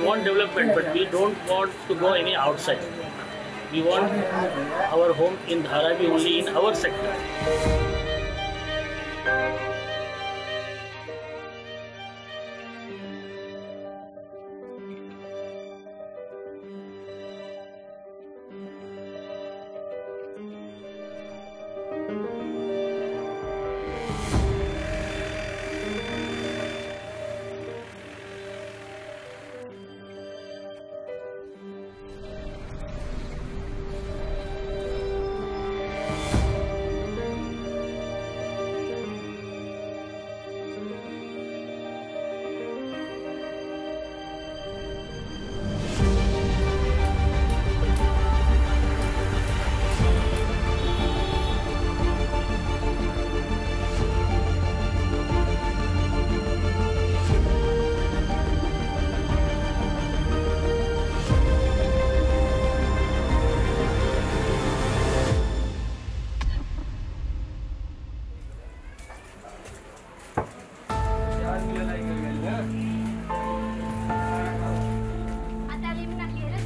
want development, but we don't want to go any outside. We want our home in Dharavi only in our sector.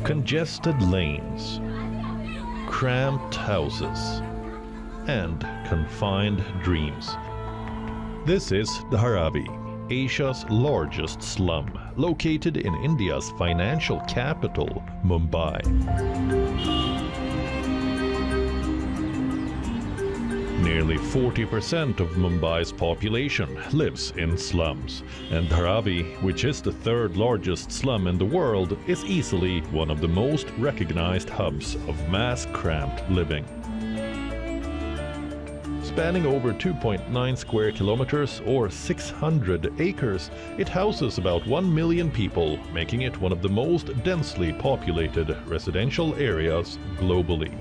Congested lanes, cramped houses, and confined dreams. This is Dharavi, Asia's largest slum, located in India's financial capital, Mumbai. Nearly 40% of Mumbai's population lives in slums, and Dharavi, which is the third largest slum in the world, is easily one of the most recognized hubs of mass cramped living. Spanning over 2.9 square kilometers or 600 acres, it houses about 1 million people, making it one of the most densely populated residential areas globally.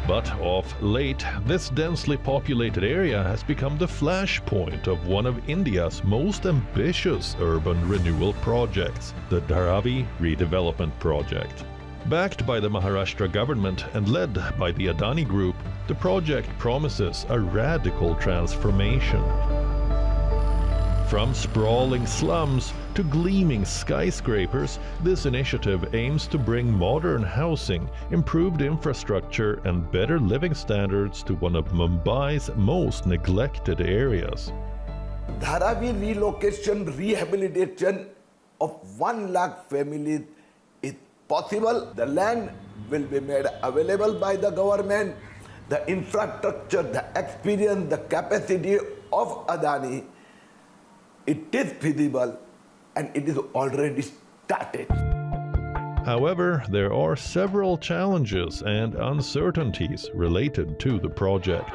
But of late, this densely populated area has become the flashpoint of one of India's most ambitious urban renewal projects, the Dharavi Redevelopment Project. Backed by the Maharashtra government and led by the Adani Group, the project promises a radical transformation. From sprawling slums to gleaming skyscrapers, this initiative aims to bring modern housing, improved infrastructure, and better living standards to one of Mumbai's most neglected areas. Dharavi relocation, rehabilitation of 1 lakh families is possible. The land will be made available by the government. The infrastructure, the experience, the capacity of Adani, it is feasible and it is already started. However, there are several challenges and uncertainties related to the project.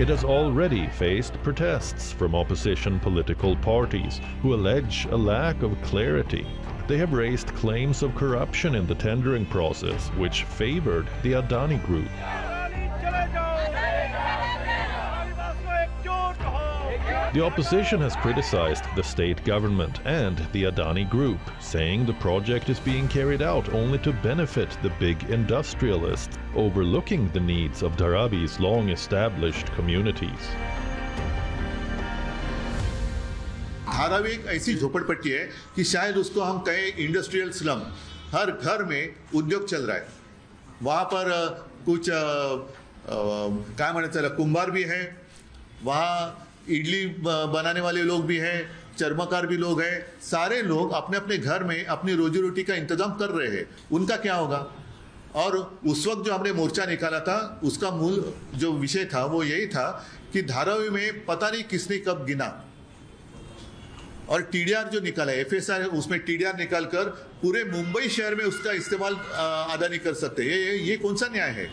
It has already faced protests from opposition political parties who allege a lack of clarity. They have raised claims of corruption in the tendering process, which favored the Adani Group. The opposition has criticized the state government and the Adani Group, saying the project is being carried out only to benefit the big industrialists, overlooking the needs of Dharavi's long-established communities. Dharavi एक ऐसी झोपड़पट्टी है कि शायद उसको हम कहें industrial slum. हर घर में उद्योग चल रहा है। वहाँ पर कुछ क्या माने चला कुंभार भी है, वहाँ इडली बनाने वाले लोग भी हैं, चर्मकार भी लोग हैं। सारे लोग अपने अपने घर में अपनी रोजी रोटी का इंतजाम कर रहे हैं। उनका क्या होगा? और उस वक्त जो हमने मोर्चा निकाला था, उसका मूल जो विषय था वो यही था कि धारावी में पता नहीं किसने कब गिना और टीडीआर जो निकाला एफएसआर, उसमें टीडीआर निकालकर पूरे मुंबई शहर में उसका इस्तेमाल अदानी कर सकते हैं। ये कौन सा न्याय है?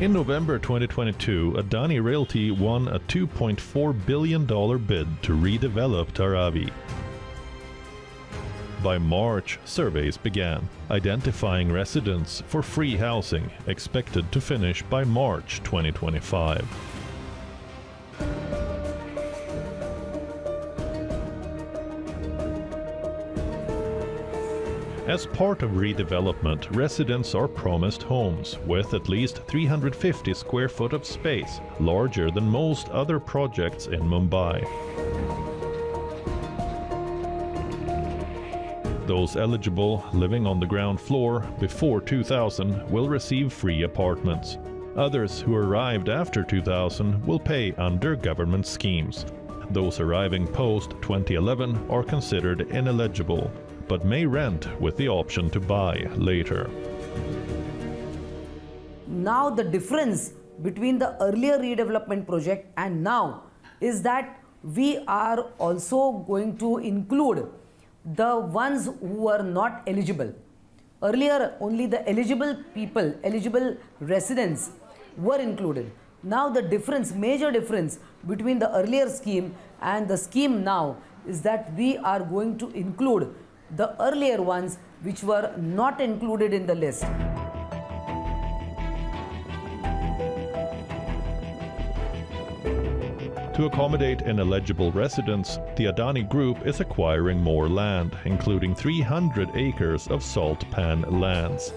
In November 2022, Adani Realty won a $2.4 billion bid to redevelop Dharavi. By March, surveys began, identifying residents for free housing, expected to finish by March 2025. As part of redevelopment, residents are promised homes with at least 350 square foot of space, larger than most other projects in Mumbai. Those eligible living on the ground floor before 2000 will receive free apartments. Others who arrived after 2000 will pay under government schemes. Those arriving post-2011 are considered ineligible, but may rent with the option to buy later. Now the difference between the earlier redevelopment project and now is that we are also going to include the ones who are not eligible. Earlier only the eligible people, eligible residents were included. Now the difference, major difference between the earlier scheme and the scheme now is that we are going to include the earlier ones which were not included in the list. To accommodate ineligible residents, the Adani Group is acquiring more land, including 300 acres of salt pan lands.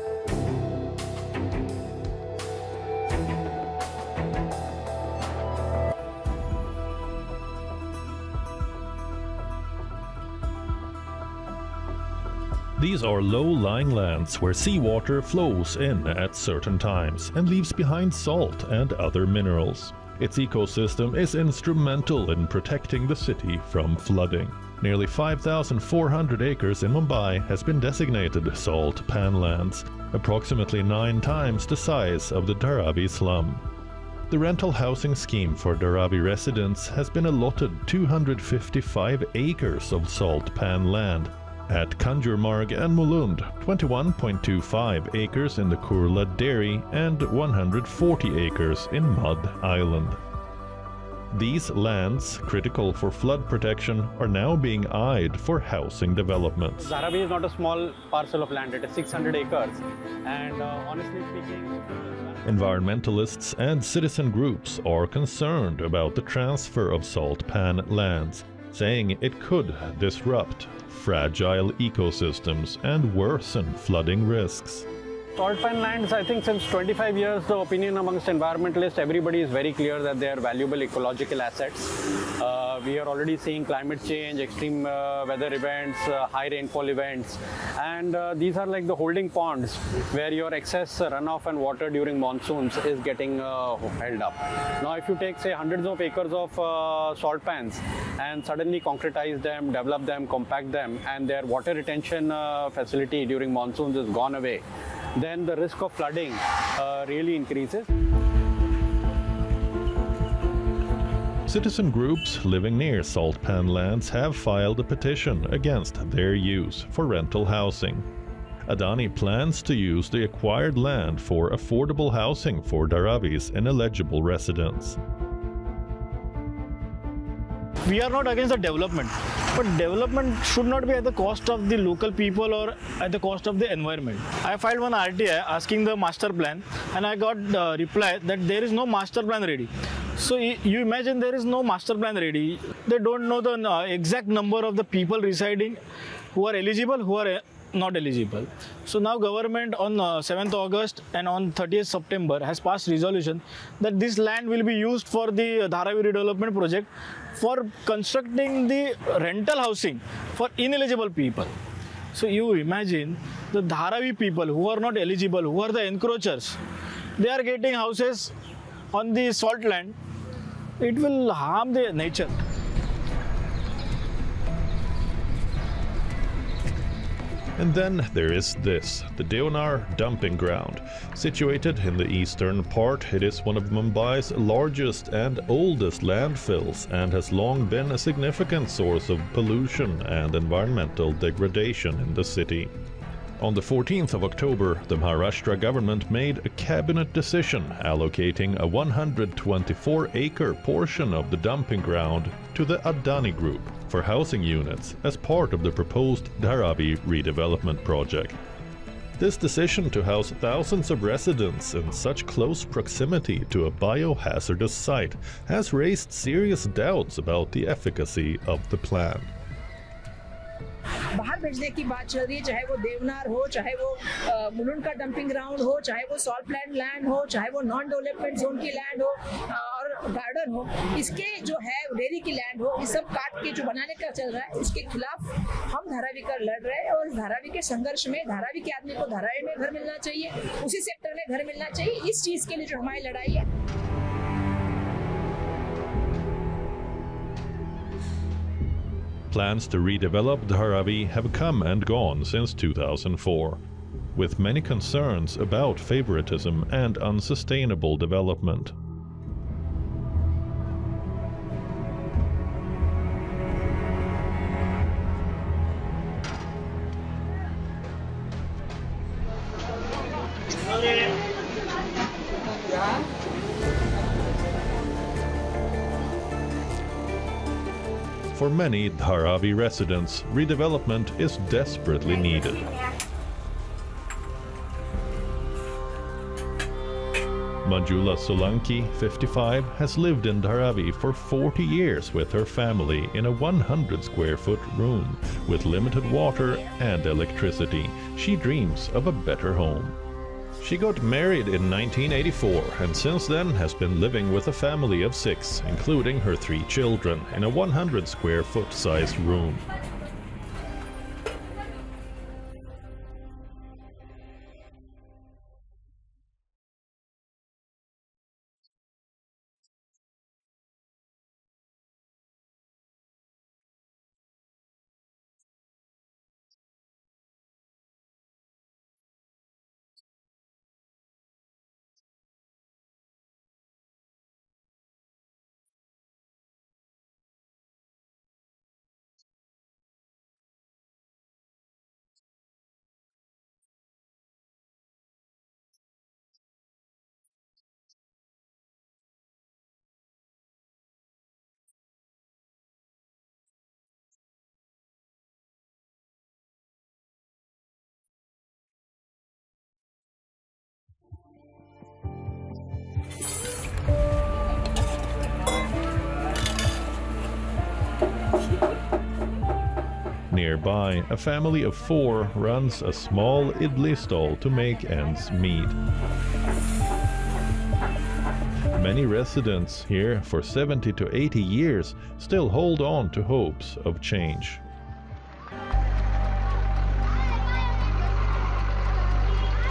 These are low-lying lands where seawater flows in at certain times and leaves behind salt and other minerals. Its ecosystem is instrumental in protecting the city from flooding. Nearly 5,400 acres in Mumbai has been designated salt pan lands, approximately 9 times the size of the Dharavi slum. The rental housing scheme for Dharavi residents has been allotted 255 acres of salt pan land at Kanjurmarg and Mulund, 21.25 acres in the Kurla Dairy and 140 acres in Mud Island. These lands, critical for flood protection, are now being eyed for housing developments. Dharavi is not a small parcel of land, it is 600 acres and honestly speaking... Environmentalists and citizen groups are concerned about the transfer of salt pan lands, saying it could disrupt fragile ecosystems and worsen flooding risks. Salt pan lands, I think since 25 years, the opinion amongst environmentalists, everybody is very clear that they are valuable ecological assets. We are already seeing climate change, extreme weather events, high rainfall events, and these are like the holding ponds where your excess runoff and water during monsoons is getting held up. Now if you take say hundreds of acres of salt pans and suddenly concretize them, develop them, compact them, and their water retention facility during monsoons is gone away, then the risk of flooding really increases. Citizen groups living near salt pan lands have filed a petition against their use for rental housing. Adani plans to use the acquired land for affordable housing for Dharavi's ineligible residents. We are not against the development, but development should not be at the cost of the local people or at the cost of the environment. I filed one RTI asking the master plan and I got the reply that there is no master plan ready. So you imagine there is no master plan ready. They don't know the exact number of the people residing who are eligible, who are not eligible. So now government on 7th August and on 30th September has passed resolution that this land will be used for the Dharavi redevelopment project for constructing the rental housing for ineligible people. So you imagine the Dharavi people who are not eligible, who are the encroachers, they are getting houses on the salt land. It will harm the nature. And then there is this, the Deonar dumping ground. Situated in the eastern part, it is one of Mumbai's largest and oldest landfills and has long been a significant source of pollution and environmental degradation in the city. On the 14th of October, the Maharashtra government made a cabinet decision allocating a 124-acre portion of the dumping ground to the Adani Group for housing units as part of the proposed Dharavi redevelopment project. This decision to house thousands of residents in such close proximity to a biohazardous site has raised serious doubts about the efficacy of the plan. बाहर भेजने की बात चल रही है, चाहे वो देवनार हो, चाहे वो मुलुंड का डंपिंग ग्राउंड हो, चाहे वो सॉल्ट प्लांट लैंड हो, चाहे वो नॉन डेवलपमेंट जोन की लैंड हो और गार्डन हो, इसके जो है डेयरी की लैंड हो, इस सब काट के जो बनाने का चल रहा है, उसके खिलाफ हम धारावी कर लड़ रहे हैं। और धारावी के संघर्ष में धारावी के आदमी को धारावी में घर मिलना चाहिए, उसी सेक्टर में घर मिलना चाहिए। इस चीज के लिए जो हमारी लड़ाई है। Plans to redevelop Dharavi have come and gone since 2004, with many concerns about favoritism and unsustainable development. For many Dharavi residents, redevelopment is desperately needed. Manjula Solanki, 55, has lived in Dharavi for 40 years with her family in a 100 square foot room with limited water and electricity. She dreams of a better home. She got married in 1984 and since then has been living with a family of 6, including her 3 children, in a 100 square foot sized room. Nearby, a family of 4 runs a small idli stall to make ends meet. Many residents here for 70 to 80 years still hold on to hopes of change.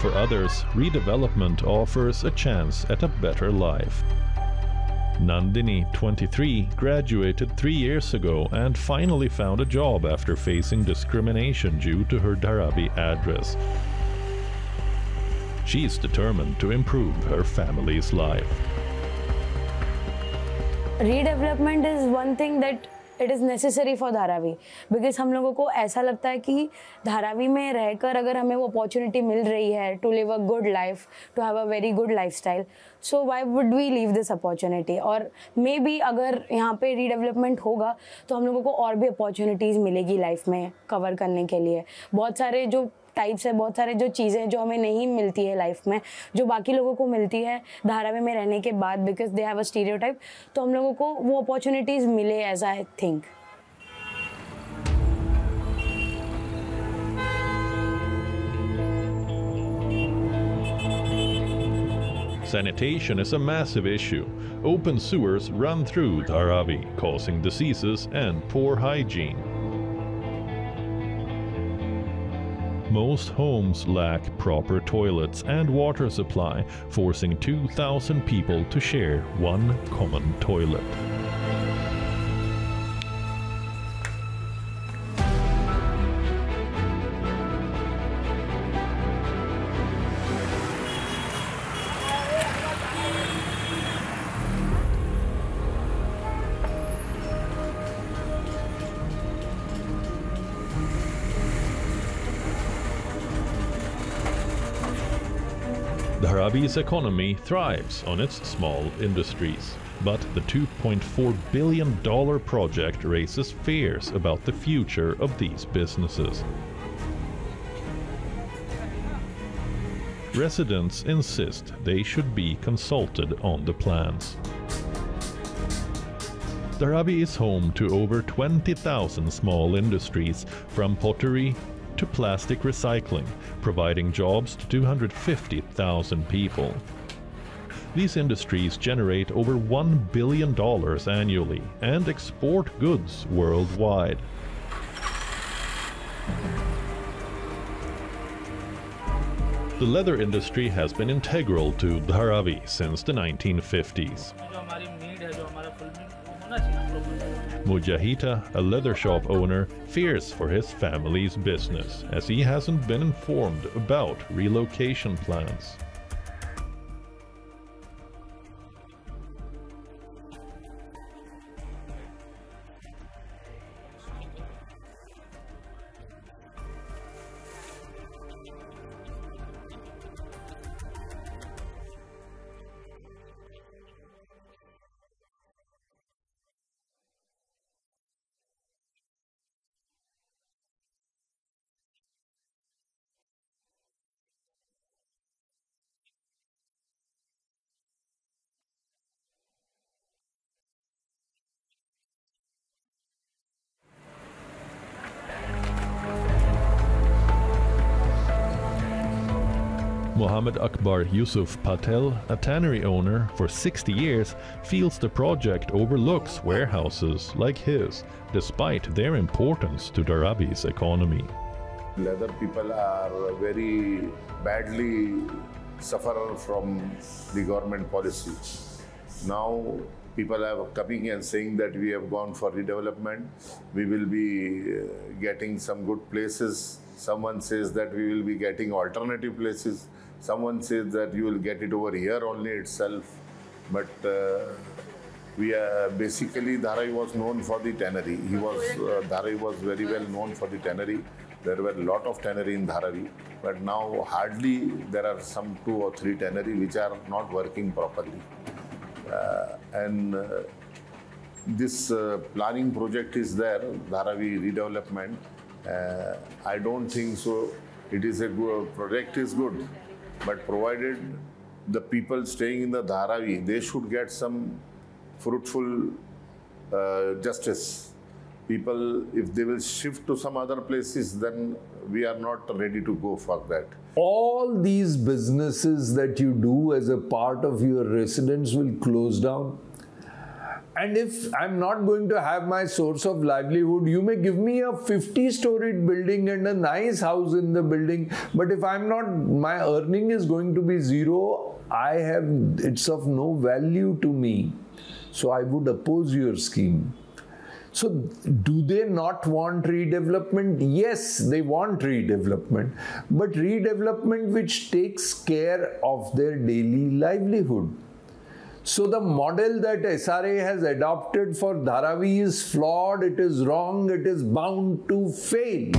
For others, redevelopment offers a chance at a better life. Nandini, 23, graduated 3 years ago and finally found a job after facing discrimination due to her Dharavi address. She is determined to improve her family's life. Redevelopment is one thing that it is necessary for Dharavi, because हम लोगों को ऐसा लगता है कि धारावी में रहकर अगर हमें वो अपॉर्चुनिटी मिल रही है to live a good life, to have a very good lifestyle, so why would we leave this opportunity? और मे बी अगर यहाँ पे रीडेवलपमेंट होगा तो हम लोगों को और भी अपॉर्चुनिटीज़ मिलेगी लाइफ में कवर करने के लिए। बहुत सारे जो टाइप्स है, बहुत सारे जो चीज़ें जो हमें नहीं मिलती है लाइफ में, जो बाकी लोगों को मिलती है धारावी में रहने के बाद, because they have a stereotype, तो हम लोगों को वो अपॉर्चुनिटीज़ मिले as I think. Sanitation is a massive issue. Open sewers run through Dharavi, causing diseases and poor hygiene. Most homes lack proper toilets and water supply, forcing 2,000 people to share one common toilet. Dharavi's economy thrives on its small industries, but the $2.4 billion project raises fears about the future of these businesses. Residents insist they should be consulted on the plans. Dharavi is home to over 20,000 small industries, from pottery to plastic recycling, providing jobs to 250,000 people. These industries generate over $1 billion annually and export goods worldwide. The leather industry has been integral to Dharavi since the 1950s. Mujahita, a leather shop owner, fears for his family's business as he hasn't been informed about relocation plans. Muhammad Akbar Yusuf Patel, a tannery owner for 60 years, feels the project overlooks warehouses like his, despite their importance to Dharavi's economy. Leather people are very badly suffer from the government policy. Now people are coming and saying that we have gone for redevelopment, we will be getting some good places. Someone says that we will be getting alternative places. Someone says that you will get it over here only itself. But we are basically, Dharavi was known for the tannery. Dharavi was very well known for the tannery. There were a lot of tannery in Dharavi, but now hardly there are some 2 or 3 tannery which are not working properly. This planning project is there, Dharavi redevelopment. I don't think so. It is a good project, is good, but provided the people staying in the Dharavi, they should get some fruitful justice. People, if they will shift to some other places, then we are not ready to go for that. All these businesses that you do as a part of your residence will close down. And if I'm not going to have my source of livelihood, you may give me a 50-storied building and a nice house in the building, but if I'm not, my earning is going to be zero, it's of no value to me. So I would oppose your scheme. So do they not want redevelopment? Yes, they want redevelopment, but redevelopment which takes care of their daily livelihood. So the model that SRA has adopted for Dharavi is flawed, it is wrong, it is bound to fail.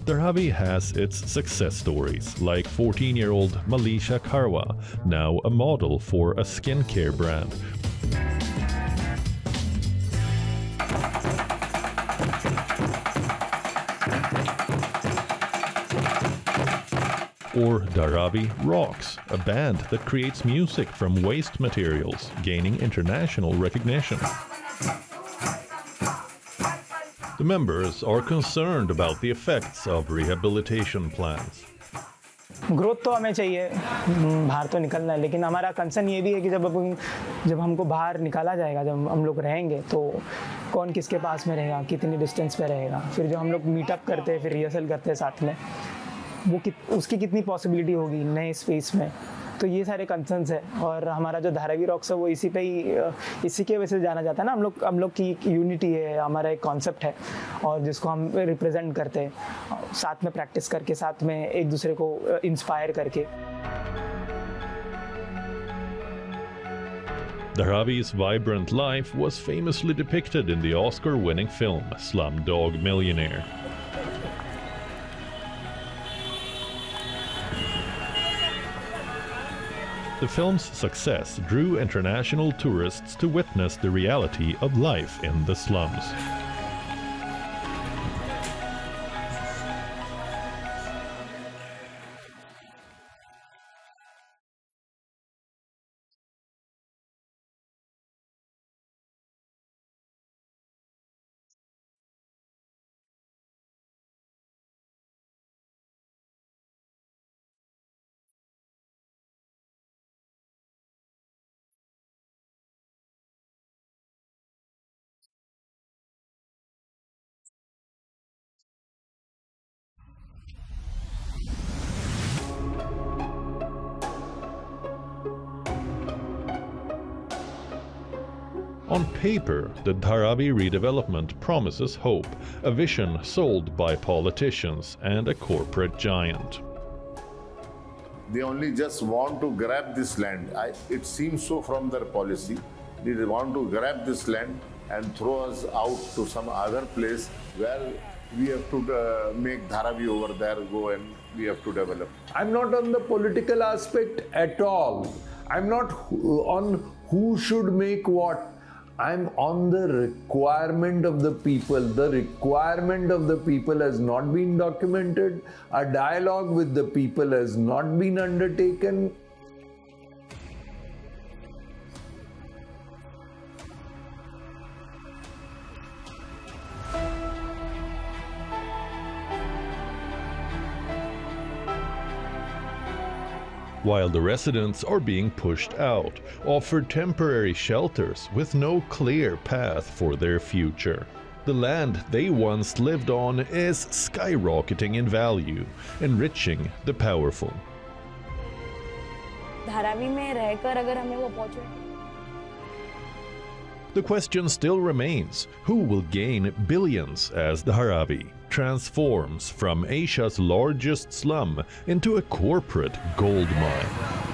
Dharavi has its success stories, like 14-year-old Malisha Karwa, now a model for a skincare brand. Or Dharavi Rocks, a band that creates music from waste materials, gaining international recognition. The members are concerned about the effects of rehabilitation plans. Growth तो हमें चाहिए, बाहर तो निकलना है, लेकिन हमारा concern ये भी है कि जब हमको बाहर निकाला जाएगा, जब हम लोग रहेंगे तो कौन किसके पास में रहेगा, कितनी डिस्टेंस पे रहेगा, फिर जो हम लोग मीटअप करते हैं, फिर रिहर्सल करते हैं साथ में, उसकी कितनी पॉसिबिलिटी होगी नए स्पेस में. तो ये सारे कंसर्न्स है. और हमारा जो धारावी रॉक्स है वो इसी के वजह से जाना जाता है ना. हम लोग की यूनिटी है, हमारा एक कॉन्सेप्ट है और जिसको हम रिप्रेजेंट करते हैं, साथ में प्रैक्टिस करके, साथ में एक दूसरे को इंस्पायर करके. Dharavi's vibrant life was famously depicted in the Oscar-winning film Slumdog Millionaire. The film's success drew international tourists to witness the reality of life in the slums. On paper, the Dharavi redevelopment promises hope, a vision sold by politicians and a corporate giant. They only just want to grab this land. It seems so from their policy. They want to grab this land and throw us out to some other place where we have to make Dharavi over there go and we have to develop. I'm not on the political aspect at all. I'm not on who should make what. I'm on the requirement of the people. The requirement of the people has not been documented. A dialogue with the people has not been undertaken. While the residents are being pushed out, offered temporary shelters with no clear path for their future. The land they once lived on is skyrocketing in value, enriching the powerful. Dharavi में रहकर अगर हमें वो opportunity The question still remains, who will gain billions as Dharavi transforms from Asia's largest slum into a corporate gold mine?